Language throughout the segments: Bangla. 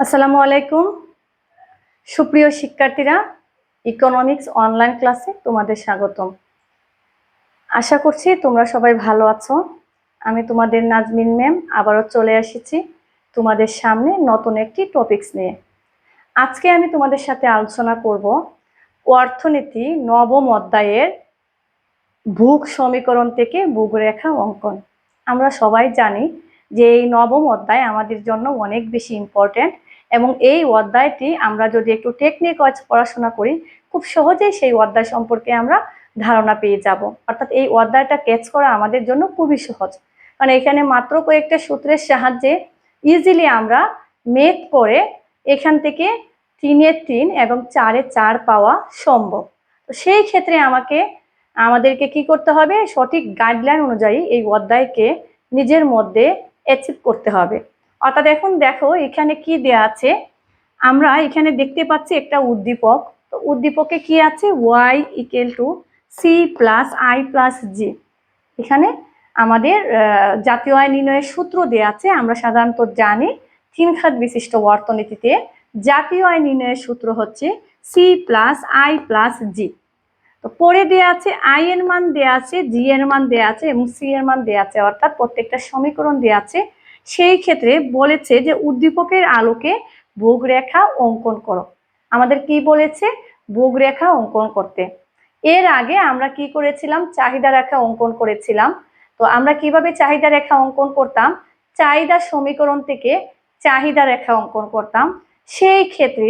আসসালামু আলাইকুম সুপ্রিয় শিক্ষার্থীরা, ইকোনমিক্স অনলাইন ক্লাসে তোমাদের স্বাগতম। আশা করছি তোমরা সবাই ভালো আছো। আমি তোমাদের নাজমিন ম্যাম আবারও চলে এসেছি তোমাদের সামনে নতুন একটি টপিকস নিয়ে। আজকে আমি তোমাদের সাথে আলোচনা করব অর্থনীতি নবম অধ্যায়ের ভূক সমীকরণ থেকে ভূগরেখা অঙ্কন। আমরা সবাই জানি যে এই নবম অধ্যায় আমাদের জন্য অনেক বেশি ইম্পর্টেন্ট এবং এই অধ্যায়টি আমরা যদি একটু টেকনিক ওয়াইজ পড়াশোনা করি খুব সহজেই সেই অধ্যায় সম্পর্কে আমরা ধারণা পেয়ে যাব। অর্থাৎ এই অধ্যায়টা ক্যাচ করা আমাদের জন্য খুবই সহজ, কারণ এখানে মাত্র কয়েকটা সূত্রের সাহায্যে ইজিলি আমরা মেথ করে এখান থেকে 3-এর 3 এবং 4-এর 4 পাওয়া সম্ভব। তো সেই ক্ষেত্রে আমাদেরকে কি করতে হবে, সঠিক গাইডলাইন অনুযায়ী এই অধ্যায়কে নিজের মধ্যে অ্যাচিভ করতে হবে। অর্থাৎ এখন দেখো এখানে কি দেয়া আছে, আমরা এখানে দেখতে পাচ্ছি একটা উদ্দীপক। তো উদ্দীপকে কি আছে, y = c + i + g। এখানে আমাদের জাতীয় আয় নির্ণয়ের সূত্র দেয়া আছে। আমরা সাধারণত জানি 3 খাত বিশিষ্ট অর্থনীতিতে জাতীয় আয় নির্ণয়ের সূত্র হচ্ছে c + i + g। তো পরে দেয়া আছে আই এর মান দেয়া আছে, জি এর মান দেয়া আছে এবং সি এর মান দেয়া আছে, অর্থাৎ প্রত্যেকটা সমীকরণ দেয়া আছে। সেই ক্ষেত্রে বলেছে যে উদ্দীপকের আলোকে ভূগরেখা অঙ্কন করো। আমাদের কি বলেছে, ভূগরেখা অঙ্কন করতে। এর আগে আমরা কি করেছিলাম, চাহিদা রেখা অঙ্কন করেছিলাম। তো আমরা কিভাবে চাহিদা রেখা অঙ্কন করতাম, চাহিদা সমীকরণ থেকে চাহিদা রেখা অঙ্কন করতাম। সেই ক্ষেত্রে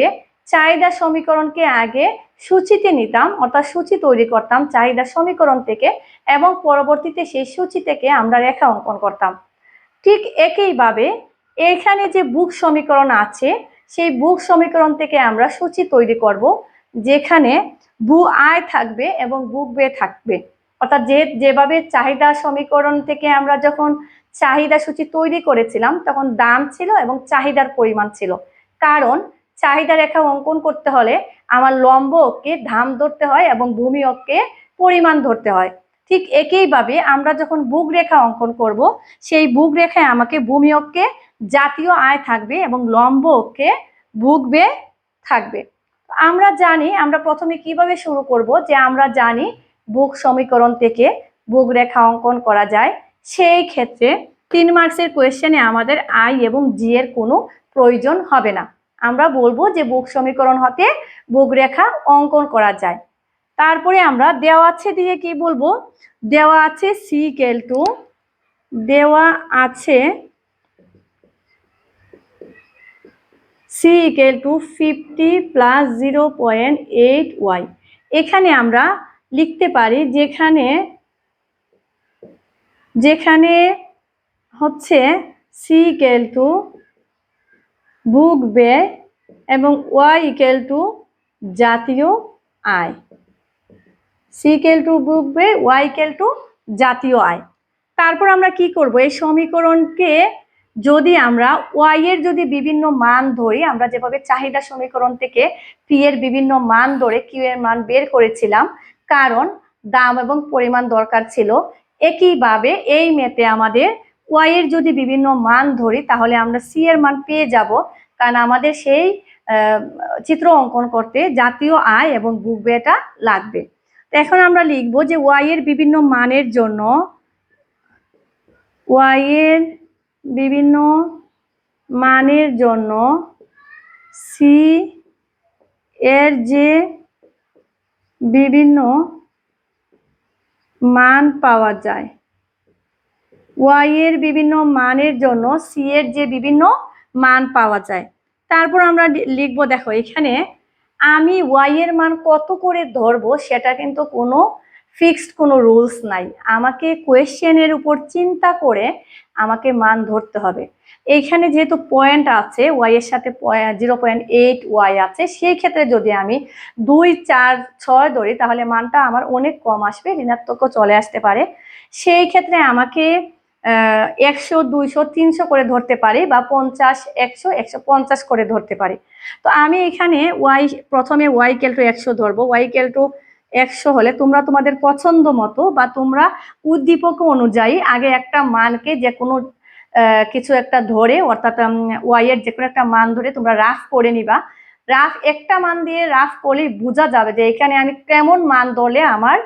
চাহিদা সমীকরণকে আগে সূচিতে নিতাম, অর্থাৎ সূচি তৈরি করতাম চাহিদা সমীকরণ থেকে এবং পরবর্তীতে সেই সূচি থেকে আমরা রেখা অঙ্কন করতাম। ঠিক একইভাবে এখানে যে বুক সমীকরণ আছে সেই বুক সমীকরণ থেকে আমরা সূচি তৈরি করব, যেখানে ভূ আয় থাকবে এবং বুক ব্যয় থাকবে। অর্থাৎ যেভাবে চাহিদা সমীকরণ থেকে আমরা যখন চাহিদা সূচি তৈরি করেছিলাম তখন দাম ছিল এবং চাহিদার পরিমাণ ছিল, কারণ চাহিদা রেখা অঙ্কন করতে হলে আমার লম্ব অক্ষে দাম ধরতে হয় এবং ভূমি অক্ষে পরিমাণ ধরতে হয়। ঠিক একইভাবে আমরা যখন বুক রেখা অঙ্কন করব, সেই বুক রেখায় আমাকে ভূমি অক্ষে জাতীয় আয় থাকবে এবং লম্ব অক্ষে বুক ব্যয় থাকবে। আমরা জানি, আমরা প্রথমে কিভাবে শুরু করব, যে আমরা জানি বুক সমীকরণ থেকে বুক রেখা অঙ্কন করা যায়। সেই ক্ষেত্রে 3 মার্কসের কোয়েশ্চেনে আমাদের আই এবং জি এর কোনো প্রয়োজন হবে না। আমরা বলবো যে বুক সমীকরণ হতে বুক রেখা অঙ্কন করা যায়। তারপরে আমরা দেওয়া আছে দিয়ে কি বলবো, দেওয়া আছে সি ইকুয়াল টু, দেওয়া আছে সি ইকুয়াল টু 50 + 0.8y। এখানে আমরা লিখতে পারি যেখানে হচ্ছে সি ইকুয়াল টু বুক ব্যয় এবং ওয়াই ইকুয়াল টু জাতীয় আয়। সি ইকুয়াল টু বুক ব্যয়, ওয়াই ইকুয়াল টু জাতীয় আয়। তারপর আমরা কি করব, এই সমীকরণকে যদি আমরা ওয়াই এর যদি বিভিন্ন মান ধরি, আমরা যেভাবে চাহিদা সমীকরণ থেকে পি এর বিভিন্ন মান ধরে কিউ এর মান বের করেছিলাম, কারণ দাম এবং পরিমাণ দরকার ছিল, একইভাবে এই মেতে আমাদের ওয়াই এর যদি বিভিন্ন মান ধরি তাহলে আমরা সি এর মান পেয়ে যাব, কারণ আমাদের সেই চিত্র অঙ্কন করতে জাতীয় আয় এবং বুক ব্যয়টা লাগবে। তো এখন আমরা লিখবো যে ওয়াই এর বিভিন্ন মানের জন্য, ওয়াই এর বিভিন্ন মানের জন্য সি এর যে বিভিন্ন মান পাওয়া যায়, ওয়াই এর বিভিন্ন মানের জন্য সি এর যে বিভিন্ন মান পাওয়া যায়। তারপর আমরা লিখবো, দেখো এখানে আমি ওয়াই এর মান কত করে ধরবো সেটা কিন্তু কোনো ফিক্সড কোনো রুলস নাই, আমাকে কোয়েশ্চেনের উপর চিন্তা করে আমাকে মান ধরতে হবে। এইখানে যেহেতু পয়েন্ট আছে, ওয়াই এর সাথে 0.8 ওয়াই আছে, সেই ক্ষেত্রে যদি আমি 2, 4, 6 ধরি তাহলে মানটা আমার অনেক কম আসবে, ঋণাত্মকও চলে আসতে পারে। সেই ক্ষেত্রে আমাকে 100, 200, 300 করে ধরতে পারি বা 50, 100, 150 করে ধরতে পারি। তো আমি এখানে প্রথমে ওয়াই ইকুয়াল টু 100 ধরবো। ওয়াই ইকুয়াল টু 100 হলে তোমরা তোমাদের পছন্দ মতো বা তোমরা উদ্দীপক অনুযায়ী আগে একটা মানকে যে কোনো কিছু একটা ধরে, অর্থাৎ ওয়াই এর যে কোনো একটা মান ধরে তোমরা রাফ করে নিবা। রাফ একটা মান দিয়ে রাফ করলেই বোঝা যাবে যে এখানে আমি কেমন মান ধরলে আমার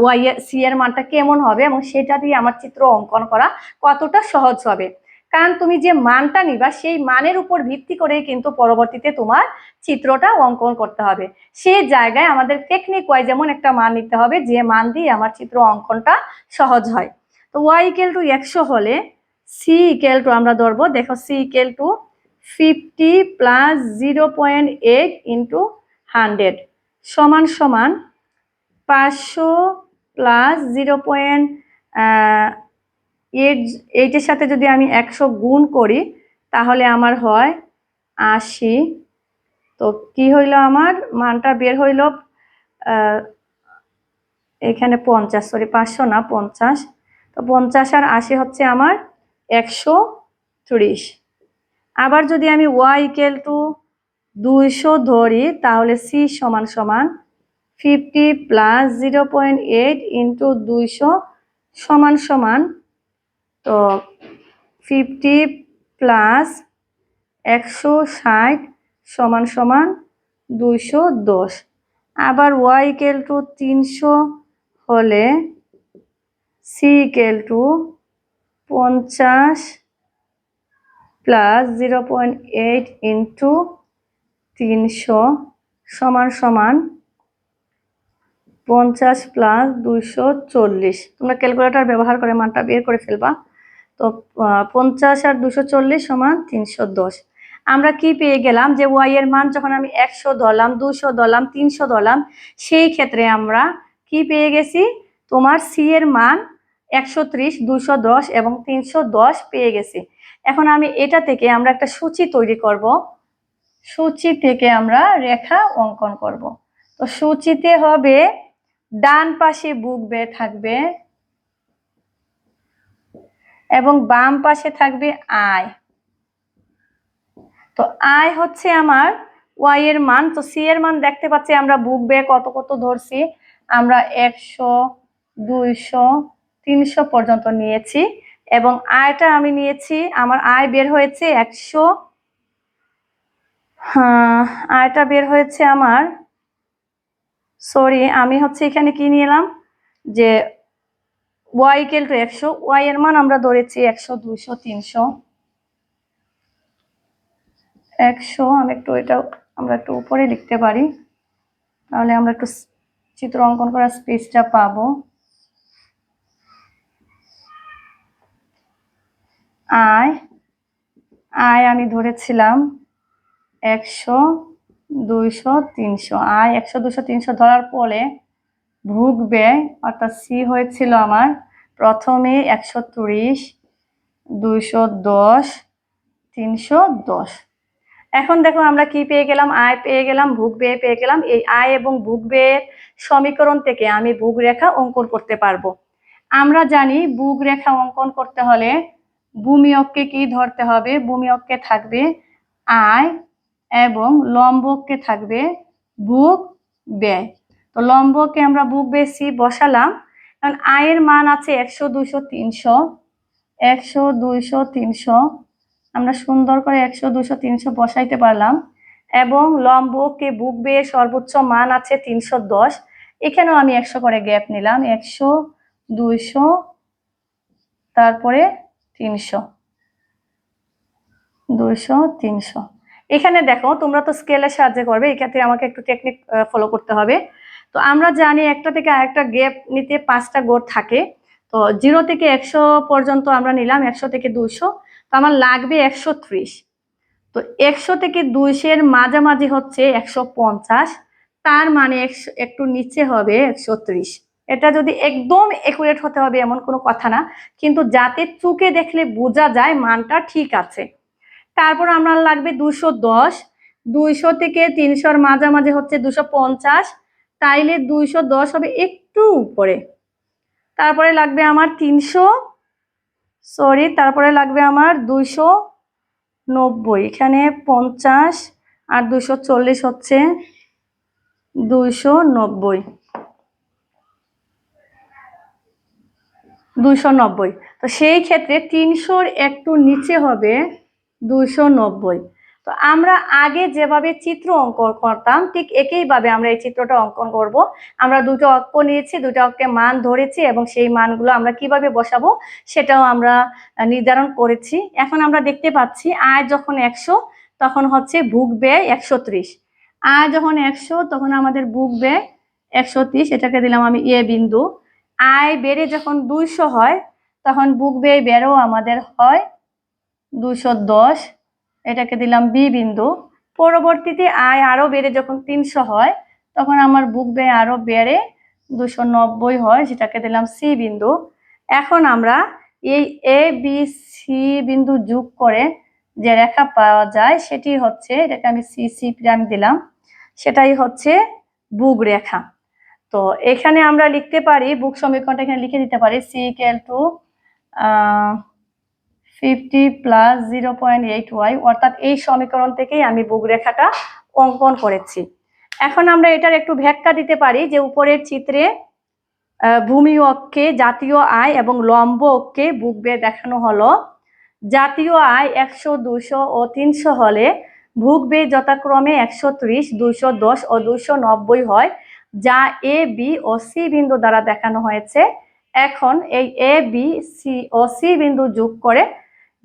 ওয়াই এর সি এর মানটা কেমন হবে, এবং সেটা দিয়ে আমার চিত্র অঙ্কন করা কতটা সহজ হবে। কারণ তুমি যে মানটা নিবা সেই মানের উপর ভিত্তি করেই কিন্তু পরবর্তীতে তোমার চিত্রটা অঙ্কন করতে হবে। সেই জায়গায় আমাদের টেকনিক ওয়াই যেমন একটা মান নিতে হবে যে মান দিয়ে আমার চিত্র অঙ্কনটা সহজ হয়। তো ওয়াই ইকুয়াল টু 100 হলে সি ইকুয়াল টু আমরা ধরবো, দেখো C equal to 50 plus 0.8 into 100 সমান সমান 500 প্লাস 0.8 সাথে যদি আমি 100 গুণ করি তাহলে আমার হয় 80। তো কি হইল, আমার মানটা বের হইল এখানে 50, সরি 500 না 50। তো 50 আর 80 হচ্ছে আমার 130। আবার যদি আমি ওয়াই ইকুয়াল টু 200 ধরি তাহলে সি সমান সমান 50 প্লাস 0.8 ইন্টু 200 সমান সমান, তো 50 প্লাস 160 সমান সমান 210। আবার ওয়াই ইকুয়াল টু 300 হলে C equal to 50 plus 0.8 into 300 সমান সমান 50 প্লাস 240। তোমরা ক্যালকুলেটর ব্যবহার করে মানটা বের করে ফেলবা। তো 50 আর 240 সমান 310। আমরা কি পেয়ে গেলাম যে ওয়াই এর মান যখন আমি 100 ধরলাম, 200 ধরলাম, 300 ধরলাম, সেই ক্ষেত্রে আমরা কি পেয়ে গেছি, তোমার সি এর মান 130, 210 এবং 310 পেয়ে গেছি। এখন আমি এটা থেকে আমরা একটা সূচি তৈরি করব। সূচি থেকে আমরা রেখা অঙ্কন করব। তো সূচিতে হবে ডান পাশে বুক বে থাকবে এবং বাম পাশে থাকবে আয়। তো আয় হচ্ছে আমার ওয়াই এর মান। তো সি এর মান দেখতে পাচ্ছি আমরা বুক বে কত কত ধরছি, আমরা 100, 200, 300 পর্যন্ত নিয়েছি, এবং আয়টা আমি নিয়েছি, আমার আয় বের হয়েছে 100। আয়টা বের হয়েছে আমার, সরি আমি হচ্ছে এখানে কি নিলাম যে ওয়াই ইকুয়াল টু 100, ওয়াই এর মান আমরা ধরেছি 100, 200, 300, 100। আমি একটু এটা আমরা একটু উপরে লিখতে পারি, তাহলে আমরা একটু চিত্র অঙ্কন করার স্পেসটা পাবো। আয় আয় আমি ধরেছিলাম 100, 200, 300। আয় 100, 200, 300 ধরার পরে ভোগ ব্যয় অর্থাৎ সি হয়েছিল আমার প্রথমে 130, 210, 310। এখন দেখো আমরা কি পেয়ে গেলাম, আয় পেয়ে গেলাম, ভোগ ব্যয় পেয়ে গেলাম। এই আয় এবং ভোগ ব্যয়ের সমীকরণ থেকে আমি ভোগ রেখা অঙ্কন করতে পারবো। আমরা জানি ভোগ রেখা অঙ্কন করতে হলে ভূমি অক্ষে কি ধরতে হবে, ভূমি অক্ষে থাকবে আয় এবং লম্ব অক্ষে থাকবে ভোগ ব্যয়। তো লম্বকে আমরা ভোগ ব্যয় সি বসালাম। কারণ আয়ের মান আছে 100, 200, 300, 100, 200, 300, আমরা সুন্দর করে 100, 200, 300 বসাইতে পারলাম, এবং লম্বকে ভোগ ব্যয়ের সর্বোচ্চ মান আছে 310। এখানেও আমি 100 করে গ্যাপ নিলাম, 100, 200, তারপরে 300, 200, 300। এখানে দেখো তোমরা তো স্কেলের সাহায্যে করবে, এক্ষেত্রে আমাকে একটু টেকনিক ফলো করতে হবে। তো আমরা জানি একটা থেকে আরেকটা গ্যাপ নিতে 5টা গড় থাকে। তো 0 থেকে 100 পর্যন্ত আমরা নিলাম, 100 থেকে 200, তো আমার লাগবে 130। তো 100 থেকে 200 এর মাঝামাঝি হচ্ছে 150, তার মানে একটু নিচে হবে 130। এটা যদি একদম একুরেট হতে হবে এমন কোনো কথা না, কিন্তু যাতে চোখে দেখলে বোঝা যায় মানটা ঠিক আছে। তারপর আমার লাগবে 210, 200 থেকে 300 মাঝামাঝি হচ্ছে 250, তাইলে 210 হবে একটু উপরে। তারপরে লাগবে আমার 300, সরি তারপরে লাগবে আমার 290। এখানে 50 আর 240 হচ্ছে 290। 290। তো সেই ক্ষেত্রে 300-র একটু নিচে হবে 290। তো আমরা আগে যেভাবে চিত্র অঙ্কন করতাম ঠিক একইভাবে আমরা এই চিত্রটা অঙ্কন করব। আমরা দুটো অঙ্ক নিয়েছি, দুটো অঙ্কে মান ধরেছি এবং সেই মানগুলো আমরা কিভাবে বসাবো সেটাও আমরা নির্ধারণ করেছি। এখন আমরা দেখতে পাচ্ছি আয় যখন 100 তখন হচ্ছে বুক ব্যয় 130। আয় যখন 100 তখন আমাদের বুক ব্যয় 130, এটাকে দিলাম আমি এ বিন্দু। আয় বেড়ে যখন 200 হয় তখন বুক ব্যয় বেড়েও আমাদের হয় 210, এটাকে দিলাম বি বিন্দু। পরবর্তীতে আয় আরো বেড়ে যখন 300 হয় তখন আমার বুক ব্যয় আরো বেড়ে 290 হয়, সেটাকে দিলাম সি বিন্দু। এখন আমরা এই এ বি সি বিন্দু যোগ করে যে রেখা পাওয়া যায় সেটি হচ্ছে, এটাকে আমি সি সি প্রাইম দিলাম, সেটাই হচ্ছে বুক রেখা। তো এখানে আমরা লিখতে পারি বুক সমীকরণটা এখানে লিখে দিতে পারি C equal to 50 plus 0.8y, অর্থাৎ এই সমীকরণ থেকেই আমি বুক রেখাটা অঙ্কন করেছি। এখন আমরা এটার একটু ব্যাখ্যা দিতে পারি যে উপরের চিত্রে ভূমি অক্ষে জাতীয় আয় এবং লম্ব অক্ষে বুক ব্যয় দেখানো হলো। জাতীয় আয় 100, 200 ও 300 হলে বুক ব্যয় যথাক্রমে 130, 210 ও 290 হয়, যা এ বি ও সি বিন্দু দ্বারা দেখানো হয়েছে। এখন এই A B C O C বিন্দু যোগ করে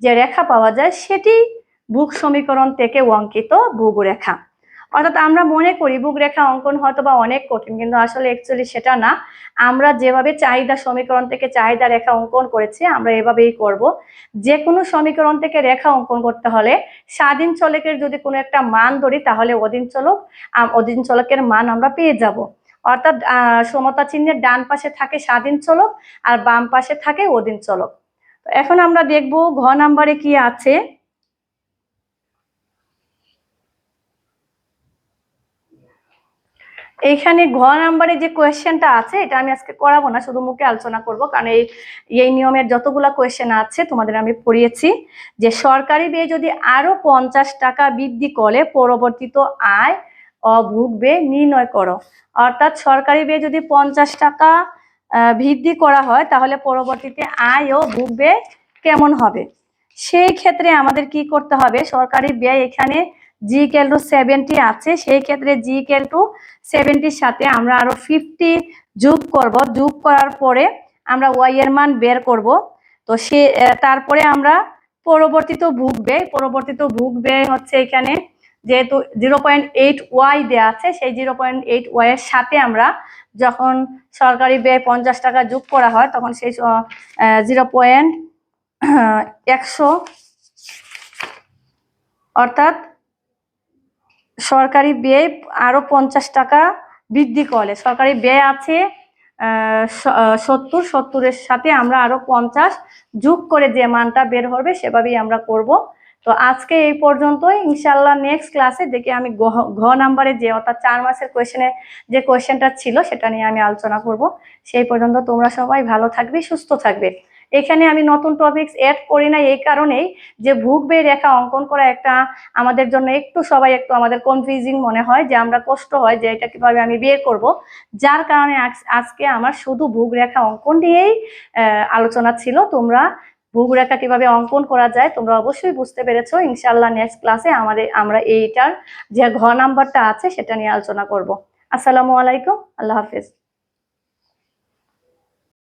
যে রেখা পাওয়া যায় সেটি বুক সমীকরণ থেকে অঙ্কিত বুক রেখা। অর্থাৎ আমরা মনে করি বুক রেখা অঙ্কন হয়তো বা অনেক কঠিন, কিন্তু আসলে অ্যাকচুয়ালি সেটা না। আমরা যেভাবে চাহিদা সমীকরণ থেকে চাহিদা রেখা অঙ্কন করেছি আমরা এভাবেই করব। যে কোনো সমীকরণ থেকে রেখা অঙ্কন করতে হলে স্বাধীন চলকের যদি কোনো একটা মান ধরি তাহলে অধীন চলকের মান আমরা পেয়ে যাব। অর্থাৎ সমতা চিহ্নের ডান পাশে থাকে স্বাধীন চলক আর বাম পাশে থাকে অধীন চলক। তো এখন আমরা দেখব ঘ নাম্বারে কি আছে। এইখানে ঘ নাম্বারে যে কোয়েশ্চেনটা আছে এটা আমি আজকে করাবো না, শুধু মুখে আলোচনা করব, কারণ এই নিয়মের যতগুলা কোয়েশ্চেন আছে তোমাদের আমি পড়িয়েছি। যে সরকারি ব্যয় যদি আরো 50 টাকা বৃদ্ধি করে পরবর্তীত আয় ও ভোগ ব্যয় নির্ণয় করো। অর্থাৎ সরকারি ব্যয় যদি 50 টাকা বৃদ্ধি করা হয় তাহলে পরবর্তীতে আয় ও ভোগ ব্যয় কেমন হবে। সেই ক্ষেত্রে আমাদের কি করতে হবে, সরকারি ব্যয় এখানে জি ইকুয়াল টু 70 আছে, সেই ক্ষেত্রে জি ইকুয়াল টু 70-র সাথে আমরা আরো 50 যোগ করব। যোগ করার পরে আমরা ওয়াই এর মান বের করব। তো তারপরে আমরা পরবর্তীত ভোগ ব্যয় হচ্ছে এখানে যেহেতু 0.8y দেওয়া আছে, সেই 0.8y এর সাথে আমরা যখন সরকারি ব্যয় 50 টাকা যোগ করা হয় তখন সেই 0.100, অর্থাৎ সরকারি ব্যয় আরো 50 টাকা বৃদ্ধি করলে সরকারি ব্যয় আছে 70-এর সাথে আমরা আরো 50 যোগ করে যে মানটা বের হবে সেভাবেই আমরা করব। তো আজকে এই পর্যন্তই। ইনশাল্লাহ নেক্সট ক্লাসে দেখি আমি ঘ নাম্বারে যে অর্থাৎ 4 মাসের কোয়েশ্চেনে যে কোয়েশ্চেনটা ছিল সেটা নিয়ে আমি আলোচনা করব। সেই পর্যন্ত তোমরা সবাই ভালো থাকবে, সুস্থ থাকবে। এখানে আমি নতুন টপিকস অ্যাড করি না এই কারণেই যে ভোগ ব্যয় রেখা অঙ্কন করা একটা আমাদের জন্য সবাই একটু আমাদের কনফিউজিং মনে হয়, যে আমরা কষ্ট হয় যে এটা কিভাবে আমি বের করব। যার কারণে আজকে আমার শুধু ভোগ রেখা অঙ্কন নিয়েই আলোচনা ছিল। তোমরা ভোগ রেখা কিভাবে অঙ্কন করা যায় তোমরা অবশ্যই বুঝতে পেরেছো। ইনশাআল্লাহ নেক্সট ক্লাসে আমরা এইটার যে ঘ নাম্বারটা আছে সেটা নিয়ে আলোচনা করব। আসসালামু আলাইকুম, আল্লাহ হাফেজ।